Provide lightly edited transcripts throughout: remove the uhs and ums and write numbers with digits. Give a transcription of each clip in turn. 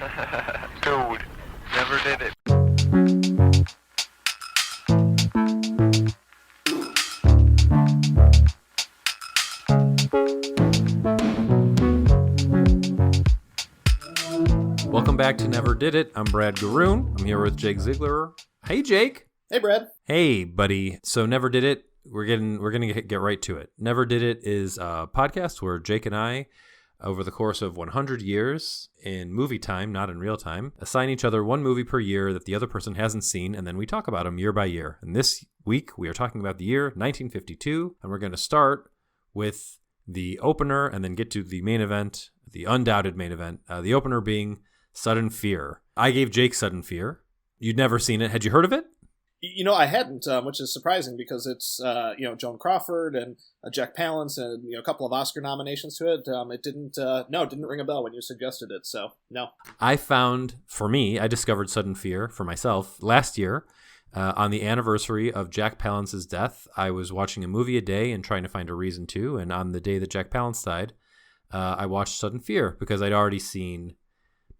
Dude, never did it. Welcome back to Never Did It. I'm Brad Garoon. I'm here with Jake Ziegler. Hey, Jake. Hey, Brad. Hey, buddy. So Never Did It. We're gonna get right to it. Never Did It is a podcast where Jake and I, over the course of 100 years in movie time, not in real time, assign each other one movie per year that the other person hasn't seen, and then we talk about them year by year. And this week we are talking about the year 1952, and we're going to start with the opener and then get to the main event, the undoubted main event. The opener being Sudden Fear. I gave Jake Sudden Fear. You'd never seen it. Had you heard of it? You know, I hadn't, which is surprising because it's, Joan Crawford and Jack Palance and, a couple of Oscar nominations to it. It didn't ring a bell when you suggested it. So, no. I discovered Sudden Fear for myself last year on the anniversary of Jack Palance's death. I was watching a movie a day and trying to find a reason to. And on the day that Jack Palance died, I watched Sudden Fear because I'd already seen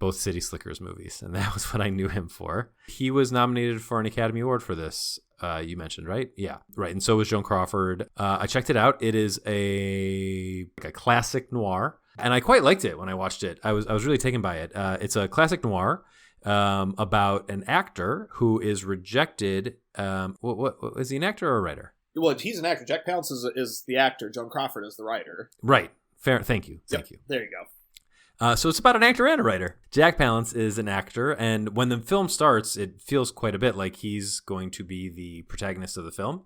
both City Slickers movies, and that was what I knew him for. He was nominated for an Academy Award for this, you mentioned, right? Yeah, right. And so was Joan Crawford. I checked it out. It is a classic noir, and I quite liked it when I watched it. I was really taken by it. It's a classic noir about an actor who is rejected. What is he, an actor or a writer? Well, he's an actor. Jack Palance is the actor. Joan Crawford is the writer. Right. Fair. Thank you. Yep. There you go. So it's about an actor and a writer. Jack Palance is an actor, and when the film starts, it feels quite a bit like he's going to be the protagonist of the film.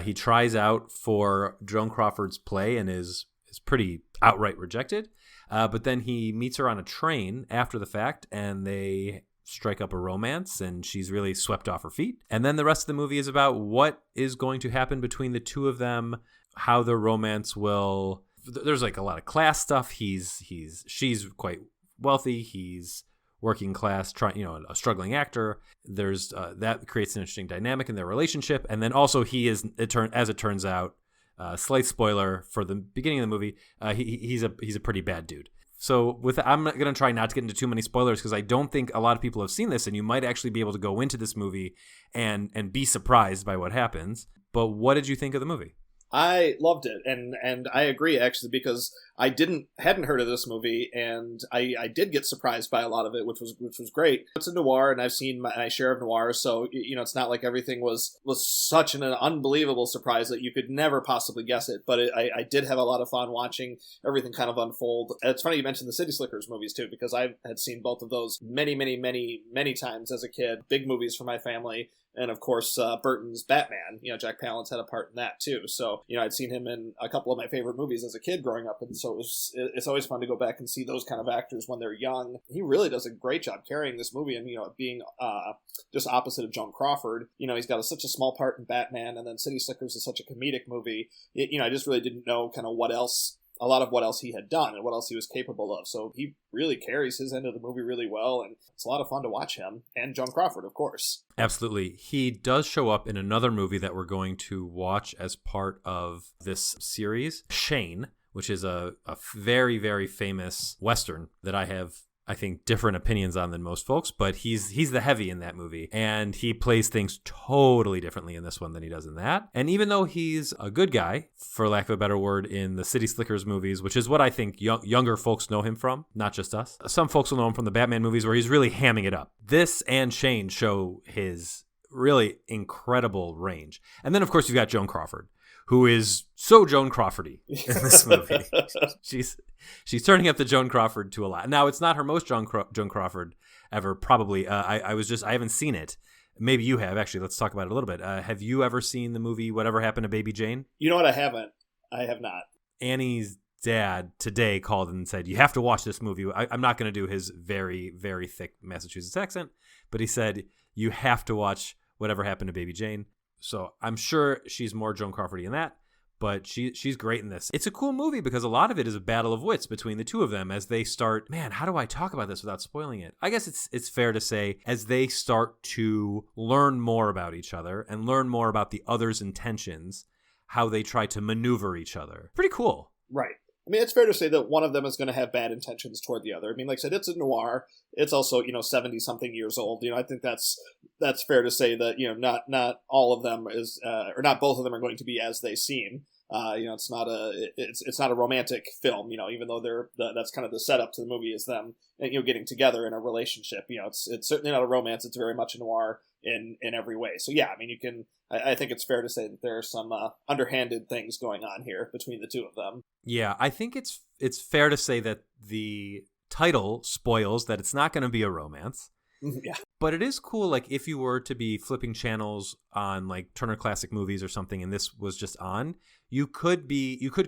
He tries out for Joan Crawford's play and is pretty outright rejected. But then he meets her on a train after the fact, and they strike up a romance, and she's really swept off her feet. And then the rest of the movie is about what is going to happen between the two of them, how the romance will... There's like a lot of class stuff. She's quite wealthy. He's working class, a struggling actor. There's that creates an interesting dynamic in their relationship. And then also as it turns out, slight spoiler for the beginning of the movie, he's a pretty bad dude. So I'm going to try not to get into too many spoilers because I don't think a lot of people have seen this, and you might actually be able to go into this movie and be surprised by what happens. But what did you think of the movie? I loved it, and I agree, actually, because I hadn't heard of this movie, and I did get surprised by a lot of it, which was great. It's a noir, and I've seen my share of noirs, so it's not like everything was such an unbelievable surprise that you could never possibly guess it. But I did have a lot of fun watching everything kind of unfold. And it's funny you mentioned the City Slickers movies too, because I had seen both of those many, many, many, many times as a kid. Big movies for my family. And of course, Burton's Batman, Jack Palance had a part in that too. So, I'd seen him in a couple of my favorite movies as a kid growing up. And so it's always fun to go back and see those kind of actors when they're young. He really does a great job carrying this movie and, being just opposite of Joan Crawford. He's got such a small part in Batman, and then City Slickers is such a comedic movie. I just really didn't know kind of a lot of what else he had done and what else he was capable of. So he really carries his end of the movie really well, and it's a lot of fun to watch him. And Joan Crawford, of course. Absolutely. He does show up in another movie that we're going to watch as part of this series, Shane, which is a very, very famous Western that I think different opinions on than most folks, but he's the heavy in that movie, and he plays things totally differently in this one than he does in that. And even though he's a good guy, for lack of a better word, in the City Slickers movies, which is what I think younger folks know him from, not just us. Some folks will know him from the Batman movies where he's really hamming it up. This and Shane show his really incredible range. And then, of course, you've got Joan Crawford, who is so Joan Crawford-y in this movie. She's turning up the Joan Crawford to a lot. Now, it's not her most Joan Crawford ever, probably. I haven't seen it. Maybe you have, actually. Let's talk about it a little bit. Have you ever seen the movie Whatever Happened to Baby Jane? You know what? I haven't. I have not. Annie's dad today called and said, you have to watch this movie. I'm not going to do his very, very thick Massachusetts accent, but he said, you have to watch Whatever Happened to Baby Jane. So I'm sure she's more Joan Crawford-y in that, but she's great in this. It's a cool movie because a lot of it is a battle of wits between the two of them as they start, man, how do I talk about this without spoiling it? I guess it's fair to say as they start to learn more about each other and learn more about the other's intentions, how they try to maneuver each other. Pretty cool. Right. I mean, it's fair to say that one of them is going to have bad intentions toward the other. I mean, like I said, it's a noir. It's also, 70-something years old. I think that's fair to say that, not all of them is, or not both of them are going to be as they seem. It's not a romantic film, even though that's kind of the setup to the movie is them, getting together in a relationship. It's certainly not a romance. It's very much a noir in every way. So yeah, I mean, I think it's fair to say that there are some underhanded things going on here between the two of them. Yeah, I think it's fair to say that the title spoils that it's not going to be a romance. Yeah. But it is cool, like, if you were to be flipping channels on, like, Turner Classic Movies or something, and this was just on, you could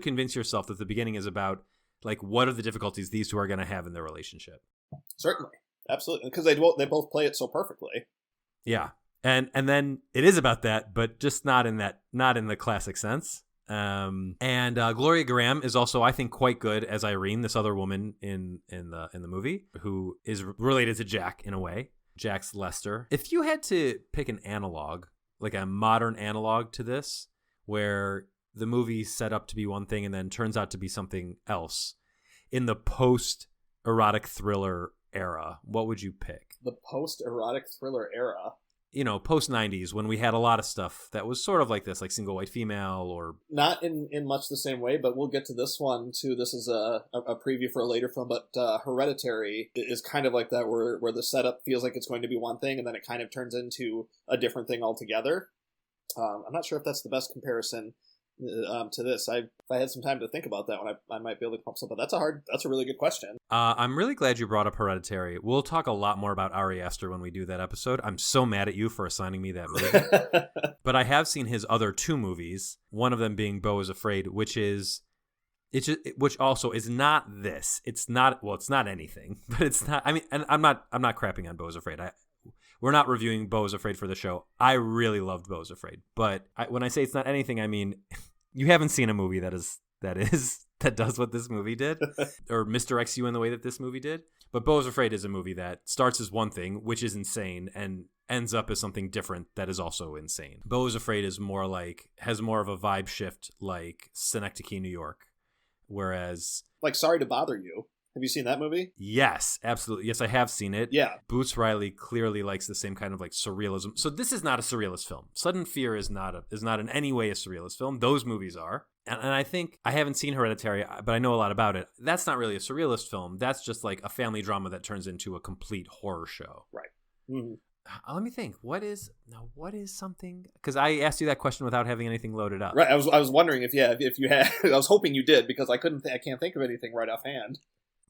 convince yourself that the beginning is about, like, what are the difficulties these two are going to have in their relationship. Certainly. Absolutely. Because they both play it so perfectly. Yeah. And then it is about that, but just not in the classic sense. And Gloria Graham is also, I think, quite good as Irene, this other woman in the movie, who is related to Jack in a way. Jack's Lester. If you had to pick an analog, like a modern analog to this, where the movie's set up to be one thing and then turns out to be something else, in the post-erotic thriller era, what would you pick? The post-erotic thriller era? Post-90s, when we had a lot of stuff that was sort of like this, like Single White Female, or... Not in much the same way, but we'll get to this one, too. This is a preview for a later film, but Hereditary is kind of like that, where the setup feels like it's going to be one thing, and then it kind of turns into a different thing altogether. I'm not sure if that's the best comparison to this. If I had some time to think about that one, I might be able to come up with something. That's a really good question. I'm really glad you brought up Hereditary. We'll talk a lot more about Ari Aster when we do that episode. I'm so mad at you for assigning me that movie. But I have seen his other two movies, one of them being Beau is Afraid, which also is not this. It's not anything, but it's not, I mean, and I'm not crapping on Beau is Afraid. We're not reviewing Beau is Afraid for the show. I really loved Beau is Afraid, but when I say it's not anything, I mean, you haven't seen a movie that does what this movie did or misdirects you in the way that this movie did. But Beau is Afraid is a movie that starts as one thing, which is insane, and ends up as something different that is also insane. Beau is Afraid has more of a vibe shift like Synecdoche, New York, whereas like Sorry to Bother You. Have you seen that movie? Yes, absolutely. Yes, I have seen it. Yeah. Boots Riley clearly likes the same kind of like surrealism. So this is not a surrealist film. Sudden Fear is not in any way a surrealist film. Those movies are. And I think I haven't seen Hereditary, but I know a lot about it. That's not really a surrealist film. That's just like a family drama that turns into a complete horror show. Right. Mm-hmm. Let me think. What is something? Because I asked you that question without having anything loaded up. Right. I was wondering if you had. I was hoping you did, because I can't think of anything right offhand.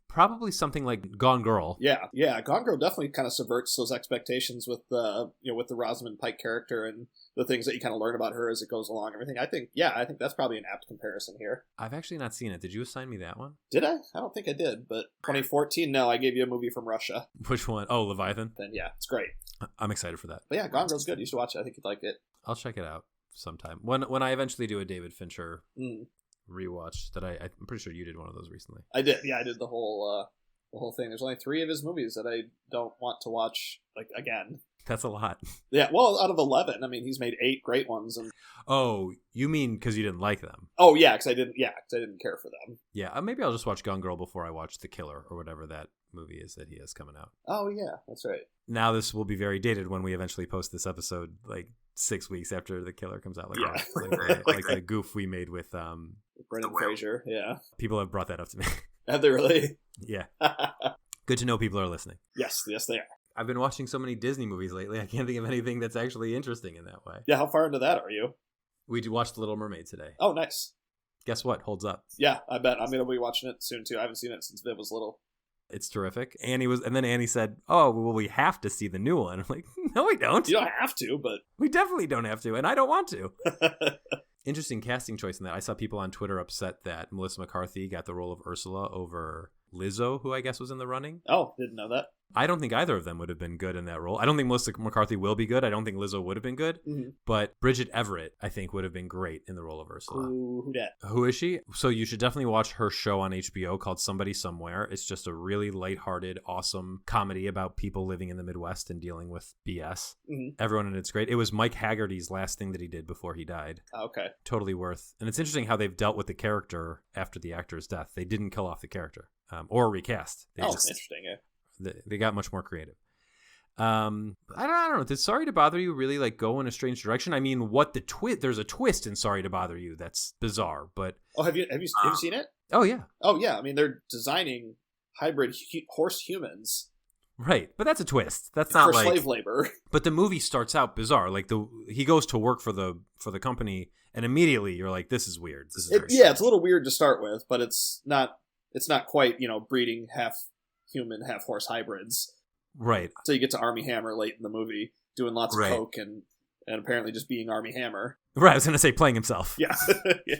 Probably something like Gone Girl. Yeah. Gone Girl definitely kind of subverts those expectations with the Rosamund Pike character and the things that you kind of learn about her as it goes along. Everything. I think that's probably an apt comparison here. I've actually not seen it. Did you assign me that one? Did I? I don't think I did. But 2014. No, I gave you a movie from Russia. Which one? Oh, Leviathan. Then yeah, it's great. I'm excited for that. But yeah, Gone Girl's good. You should watch it. I think you'd like it. I'll check it out sometime when I eventually do a David Fincher rewatch. That I'm pretty sure you did one of those recently. I did. Yeah, I did the whole thing. There's only 3 of his movies that I don't want to watch again. That's a lot. Yeah, well, out of 11, I mean, he's made 8 great ones. And oh, you mean because you didn't like them? Oh yeah, because I didn't care for them. Yeah, maybe I'll just watch Gone Girl before I watch The Killer or whatever that movie is that he has coming out. Oh yeah, that's right. Now this will be very dated when we eventually post this episode, like 6 weeks after The Killer comes out. Like the goof we made with Brendan Fraser. Yeah, people have brought that up to me. Have they really? Yeah. Good to know people are listening. Yes, they are. I've been watching so many Disney movies lately, I can't think of anything that's actually interesting in that way. Yeah, how far into that are you? We watched The Little Mermaid today. Oh, nice. Guess what? Holds up. Yeah, I bet. I'm going to be watching it soon, too. I haven't seen it since Viv was little. It's terrific. And then Annie said, oh, well, we have to see the new one. I'm like, no, we don't. You don't have to, but... We definitely don't have to, and I don't want to. Interesting casting choice in that. I saw people on Twitter upset that Melissa McCarthy got the role of Ursula over Lizzo, who I guess was in the running. Oh, didn't know that. I don't think either of them would have been good in that role. I don't think Melissa McCarthy will be good. I don't think Lizzo would have been good. Mm-hmm. But Bridget Everett, I think, would have been great in the role of Ursula. Ooh, who dat? Who is she? So you should definitely watch her show on HBO called Somebody Somewhere. It's just a really lighthearted, awesome comedy about people living in the Midwest and dealing with BS. Mm-hmm. Everyone in it's great. It was Mike Haggerty's last thing that he did before he died. Okay. Totally worth. And it's interesting how they've dealt with the character after the actor's death. They didn't kill off the character or recast. They interesting. Yeah. They got much more creative. I don't know. Did Sorry to Bother You really like go in a strange direction? I mean, there's a twist in Sorry to Bother You that's bizarre, but have you seen it? Oh yeah. Oh yeah. I mean, they're designing hybrid horse humans. Right, but that's a twist. That's not for like slave labor. But the movie starts out bizarre. Like he goes to work for the company, and immediately you're like, this is weird. This is it's a little weird to start with, but it's not quite breeding half human, half horse hybrids. Right. So you get to Armie Hammer late in the movie, doing lots of coke and apparently just being Armie Hammer. Right, I was going to say playing himself. Yeah. Yeah.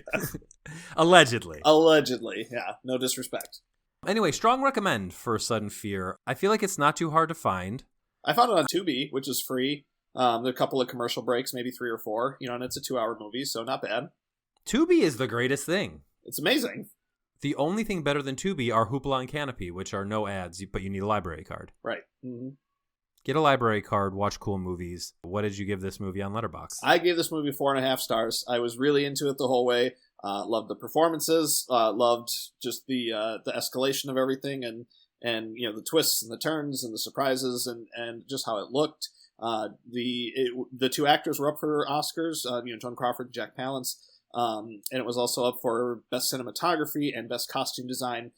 Allegedly. Yeah. No disrespect. Anyway, strong recommend for Sudden Fear. I feel like it's not too hard to find. I found it on Tubi, which is free. There are a couple of commercial breaks, maybe 3 or 4, and it's a 2-hour movie, so not bad. Tubi is the greatest thing. It's amazing. The only thing better than Tubi are Hoopla and Canopy, which are no ads, but you need a library card. Right. Mm-hmm. Get a library card, watch cool movies. What did you give this movie on Letterboxd? I gave this movie 4.5 stars. I was really into it the whole way. Loved the performances. Loved just the escalation of everything, and the twists and the turns and the surprises and just how it looked. The 2 actors were up for Oscars. Joan Crawford and Jack Palance. And it was also up for Best Cinematography and Best Costume Design,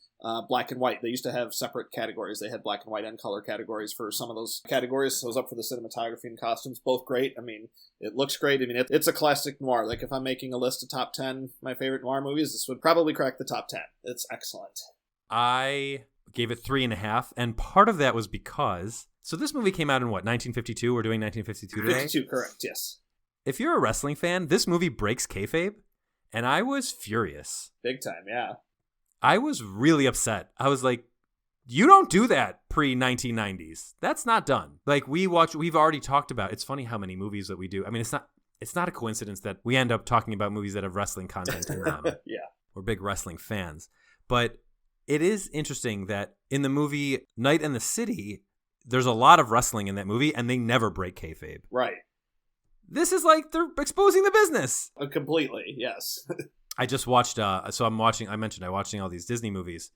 black and white. They used to have separate categories. They had black and white and color categories for some of those categories. So it was up for the cinematography and costumes. Both great. I mean, it looks great. I mean, it's a classic noir. Like, if I'm making a list of top 10 my favorite noir movies, this would probably crack the top 10. It's excellent. I gave it 3.5, and part of that was because... So this movie came out in what, 1952? We're doing 1952 today? 52, correct, yes. If you're a wrestling fan, this movie breaks kayfabe, and I was furious. Big time, yeah. I was really upset. I was like, you don't do that pre-1990s. That's not done. Like, we've already talked about, it's funny how many movies that we do. I mean, it's not a coincidence that we end up talking about movies that have wrestling content in them. Yeah. We're big wrestling fans. But it is interesting that in the movie Night in the City, there's a lot of wrestling in that movie, and they never break kayfabe. Right. This is like they're exposing the business. Completely, yes. I just watched, I mentioned I'm watching all these Disney movies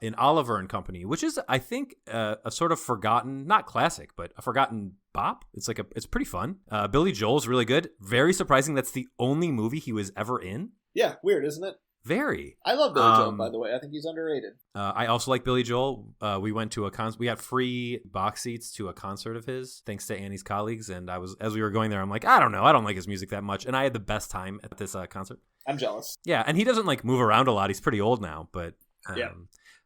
in Oliver and Company, which is, I think, a sort of forgotten, not classic, but a forgotten bop. It's pretty fun. Billy Joel's really good. Very surprising. That's the only movie he was ever in. Yeah, weird, isn't it? Very. I love Billy Joel, by the way. I think he's underrated. I also like Billy Joel. We went to we got free box seats to a concert of his, thanks to Annie's colleagues. And as we were going there, I'm like, I don't know. I don't like his music that much. And I had the best time at this concert. I'm jealous. Yeah. And he doesn't like move around a lot. He's pretty old now, but yeah.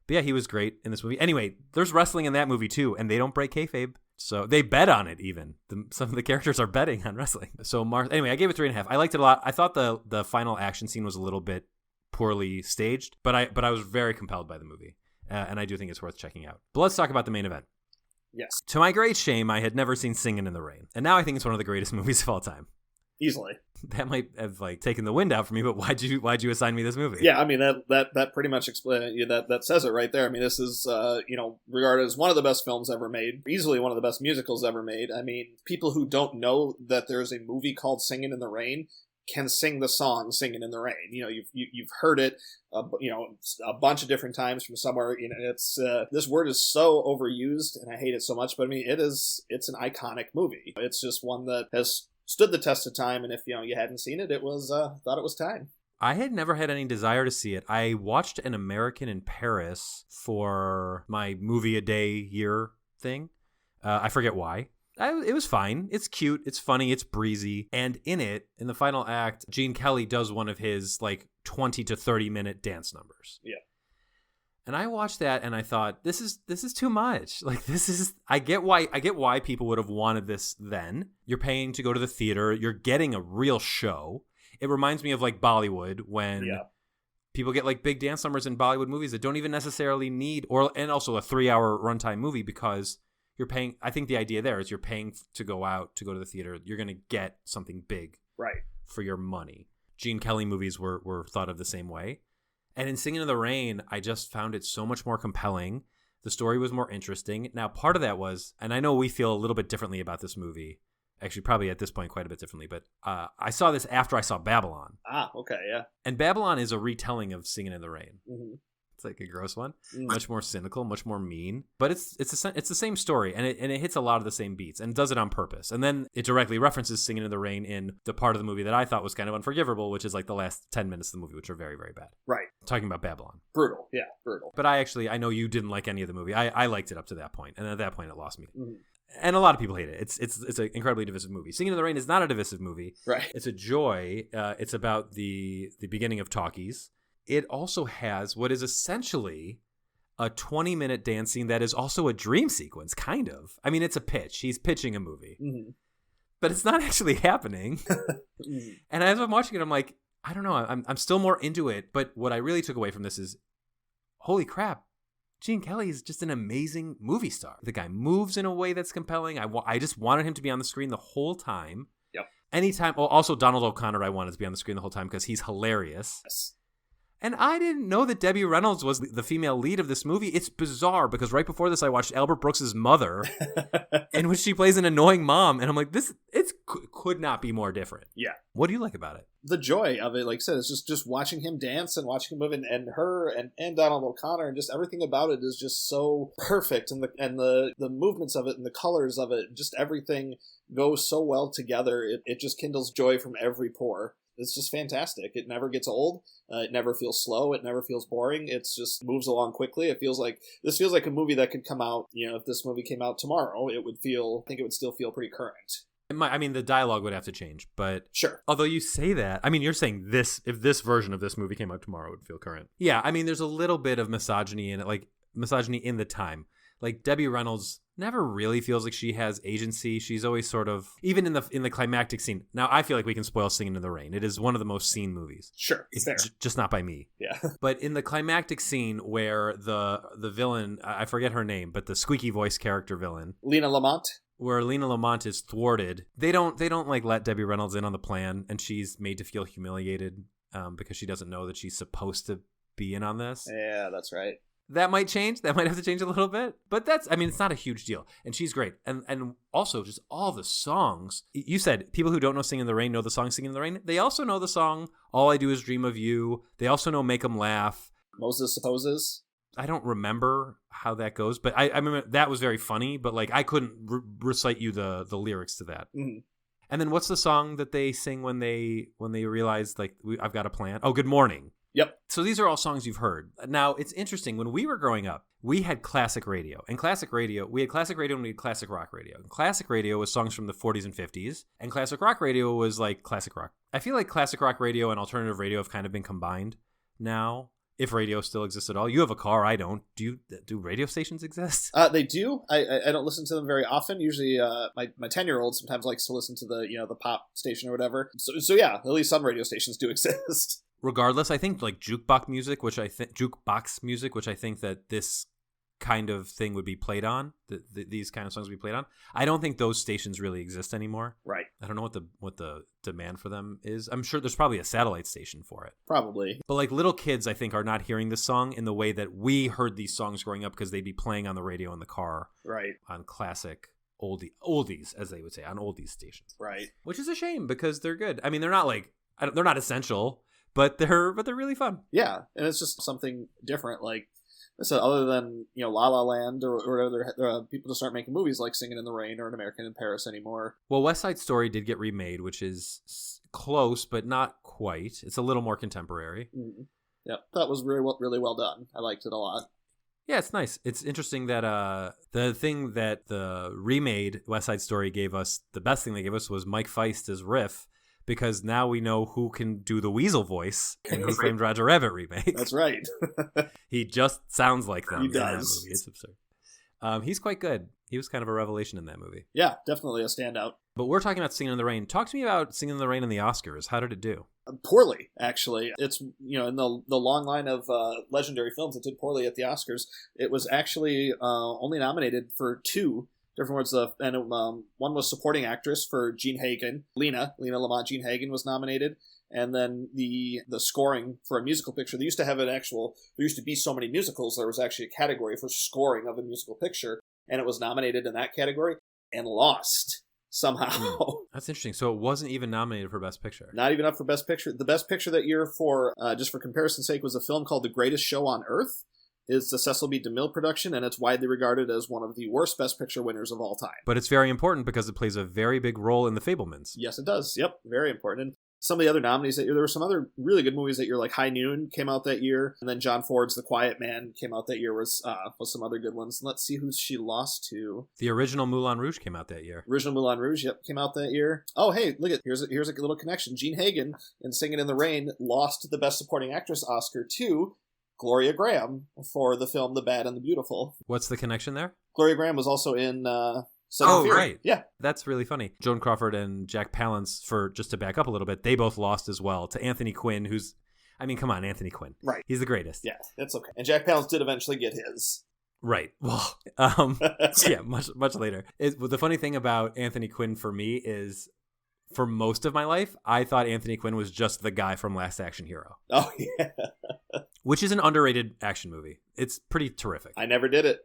But yeah, he was great in this movie. Anyway, there's wrestling in that movie too, and they don't break kayfabe. So they bet on it even. Some of the characters are betting on wrestling. So anyway, I gave it 3.5. I liked it a lot. I thought the final action scene was a little bit poorly staged, but I was very compelled by the movie, and I do think it's worth checking out. But let's talk about the main event. Yes. To my great shame, I had never seen Singin' in the Rain, and now I think it's one of the greatest movies of all time. Easily. That might have taken the wind out for me, but why'd you assign me this movie? Yeah, I mean that pretty much that says it right there. I mean, this is regarded as one of the best films ever made, easily one of the best musicals ever made. I mean, people who don't know that there's a movie called Singin' in the Rain can sing the song "Singin' in the Rain." You've heard it, a bunch of different times from somewhere. It's this word is so overused, and I hate it so much. But I mean, it's an iconic movie. It's just one that has stood the test of time. And if you hadn't seen it, it was thought it was time. I had never had any desire to see it. I watched An American in Paris for my movie a day year thing. I forget why. It was fine. It's cute. It's funny. It's breezy. And in the final act, Gene Kelly does one of his 20 to 30 minute dance numbers. Yeah. And I watched that and I thought, this is too much. I get why people would have wanted this then. You're paying to go to the theater. You're getting a real show. It reminds me of Bollywood when People get like big dance numbers in Bollywood movies that don't even necessarily need, and also a 3-hour runtime movie because you're paying. I think the idea there is you're paying to go to the theater. You're going to get something big for your money. Gene Kelly movies were thought of the same way. And in Singin' in the Rain, I just found it so much more compelling. The story was more interesting. Now, part of that was, and I know we feel a little bit differently about this movie, actually probably at this point quite a bit differently, but I saw this after I saw Babylon. Ah, okay, yeah. And Babylon is a retelling of Singin' in the Rain. Mm-hmm. It's like a gross one, much more cynical, much more mean. But it's the same story, and it hits a lot of the same beats, and does it on purpose. And then it directly references Singin' in the Rain in the part of the movie that I thought was kind of unforgivable, which is like the last 10 minutes of the movie, which are very, very bad. Right. Talking about Babylon. Brutal, yeah, brutal. But I know you didn't like any of the movie. I liked it up to that point, and at that point it lost me. Mm-hmm. And a lot of people hate it. It's an incredibly divisive movie. Singin' in the Rain is not a divisive movie. Right. It's a joy. It's about the beginning of talkies. It also has what is essentially a 20-minute dance scene that is also a dream sequence, kind of. I mean, it's a pitch. He's pitching a movie. Mm-hmm. But it's not actually happening. Mm-hmm. And as I'm watching it, I'm like, I don't know. I'm still more into it. But what I really took away from this is, holy crap, Gene Kelly is just an amazing movie star. The guy moves in a way that's compelling. I just wanted him to be on the screen the whole time. Yep. Anytime. Oh, also Donald O'Connor I wanted to be on the screen the whole time because he's hilarious. Yes. And I didn't know that Debbie Reynolds was the female lead of this movie. It's bizarre because right before this, I watched Albert Brooks' Mother, in which she plays an annoying mom. And I'm like, it could not be more different. Yeah. What do you like about it? The joy of it, like I said, is just watching him dance and watching him move, and her and Donald O'Connor, and just everything about it is just so perfect. And the movements of it and the colors of it, just everything goes so well together. It just kindles joy from every pore. It's just fantastic. It never gets old. It never feels slow. It never feels boring. It's just moves along quickly. This feels like a movie that could come out, if this movie came out tomorrow, I think it would still feel pretty current. I mean, the dialogue would have to change, but sure. Although you say that, I mean, you're saying if this version of this movie came out tomorrow, it would feel current. Yeah, I mean, there's a little bit of misogyny in it, like misogyny in the time. Like Debbie Reynolds never really feels like she has agency. She's always sort of, even in the climactic scene. Now, I feel like we can spoil Singin' in the Rain. It is one of the most seen movies. Sure, it's fair. Just not by me. Yeah. But in the climactic scene where the villain, I forget her name, but the squeaky voice character villain, Lena Lamont, where Lena Lamont is thwarted, they don't like let Debbie Reynolds in on the plan, and she's made to feel humiliated because she doesn't know that she's supposed to be in on this. Yeah, that's right. That might change. That might have to change a little bit. But it's not a huge deal. And she's great. And also just all the songs. You said people who don't know Singin' in the Rain know the song Singin' in the Rain. They also know the song All I Do Is Dream of You. They also know Make 'Em Laugh. Moses Supposes. I don't remember how that goes, but I remember that was very funny, but like I couldn't recite you the lyrics to that. Mm-hmm. And then what's the song that they sing when they realize like I've got a plan? Oh, Good Morning. Yep. So these are all songs you've heard. Now, it's interesting. When we were growing up, we had classic radio. And classic radio, we had classic radio and we had classic rock radio. And classic radio was songs from the 40s and 50s. And classic rock radio was like classic rock. I feel like classic rock radio and alternative radio have kind of been combined now, if radio still exists at all. You have a car, I don't. Do radio stations exist? They do. I don't listen to them very often. Usually my 10-year-old sometimes likes to listen to the pop station or whatever. So yeah, at least some radio stations do exist. Regardless, I think like jukebox music, which I think that this kind of thing would be played on, these kind of songs would be played on. I don't think those stations really exist anymore. Right. I don't know what the demand for them is. I'm sure there's probably a satellite station for it. Probably. But like little kids, I think, are not hearing this song in the way that we heard these songs growing up because they'd be playing on the radio in the car. Right. On classic oldies, as they would say, on oldies stations. Right. Which is a shame because they're good. I mean, they're not essential. But they're really fun. Yeah, and it's just something different. Like I said, other than La La Land or other people just aren't making movies like Singin' in the Rain or An American in Paris anymore. Well, West Side Story did get remade, which is close but not quite. It's a little more contemporary. Mm-hmm. Yeah, that was really well done. I liked it a lot. Yeah, it's nice. It's interesting that the thing that the remade West Side Story gave us, the best thing they gave us was Mike Feist as Riff. Because now we know who can do the Weasel voice in Who Framed Roger Rabbit remake. That's right. He just sounds like them he in does. that movie. It's absurd. He's quite good. He was kind of a revelation in that movie. Yeah, definitely a standout. But we're talking about Singin' in the Rain. Talk to me about Singin' in the Rain and the Oscars. How did it do? Poorly, actually. It's, in the long line of legendary films that did poorly at the Oscars, it was actually only nominated for 2 different words. One was supporting actress for Jean Hagen. Lena Lamont Jean Hagen was nominated. And then the scoring for a musical picture. There used to be so many musicals, there was actually a category for scoring of a musical picture, and it was nominated in that category and lost somehow. That's interesting. So it wasn't even nominated for Best Picture. Not even up for Best Picture. The Best Picture that year, for just for comparison's sake, was a film called The Greatest Show on Earth. It's the Cecil B. DeMille production, and it's widely regarded as one of the worst Best Picture winners of all time. But it's very important because it plays a very big role in The Fabelmans. Yes, it does. Yep, very important. And some of the other nominees that year, there were some other really good movies that year, like High Noon came out that year, and then John Ford's The Quiet Man came out that year, was some other good ones. Let's see who she lost to. The original Moulin Rouge came out that year. Original Moulin Rouge, yep, came out that year. Oh, hey, look at here's a little connection. Jean Hagen in Singin' in the Rain lost the Best Supporting Actress Oscar to Gloria Graham for the film The Bad and the Beautiful. What's the connection there? Gloria Graham was also in Fury. Right. Yeah. That's really funny. Joan Crawford and Jack Palance, just to back up a little bit, they both lost as well to Anthony Quinn, come on, Anthony Quinn. Right. He's the greatest. Yeah, that's okay. And Jack Palance did eventually get his. Right. Well, yeah, much later. The funny thing about Anthony Quinn for me is, for most of my life, I thought Anthony Quinn was just the guy from Last Action Hero. Oh, yeah. Which is an underrated action movie. It's pretty terrific. I never did it.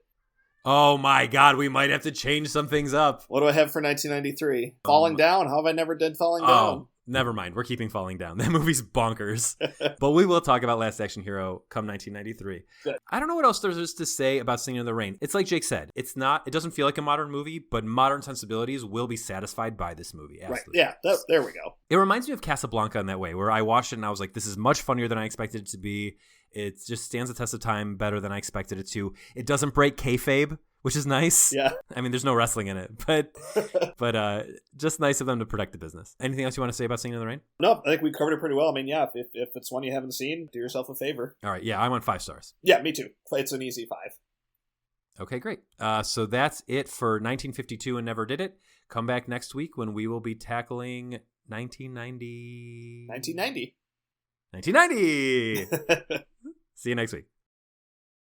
Oh my God, we might have to change some things up. What do I have for 1993? Falling Down. How have I never did Falling Down? Oh, never mind. We're keeping Falling Down. That movie's bonkers. But we will talk about Last Action Hero come 1993. Good. I don't know what else there is to say about Singin' in the Rain. It's like Jake said. It doesn't feel like a modern movie, but modern sensibilities will be satisfied by this movie. Absolutely. Right. Yeah, there we go. It reminds me of Casablanca in that way, where I watched it and I was like, this is much funnier than I expected it to be. It just stands the test of time better than I expected it to. It doesn't break kayfabe, which is nice. Yeah. I mean, there's no wrestling in it, but just nice of them to protect the business. Anything else you want to say about Singin' in the Rain? No, I think we covered it pretty well. I mean, yeah, if it's one you haven't seen, do yourself a favor. All right. Yeah, I want 5 stars. Yeah, me too. It's an easy 5. Okay, great. So that's it for 1952 and Never Did It. Come back next week when we will be tackling 1990. 1990. 1990! See you next week.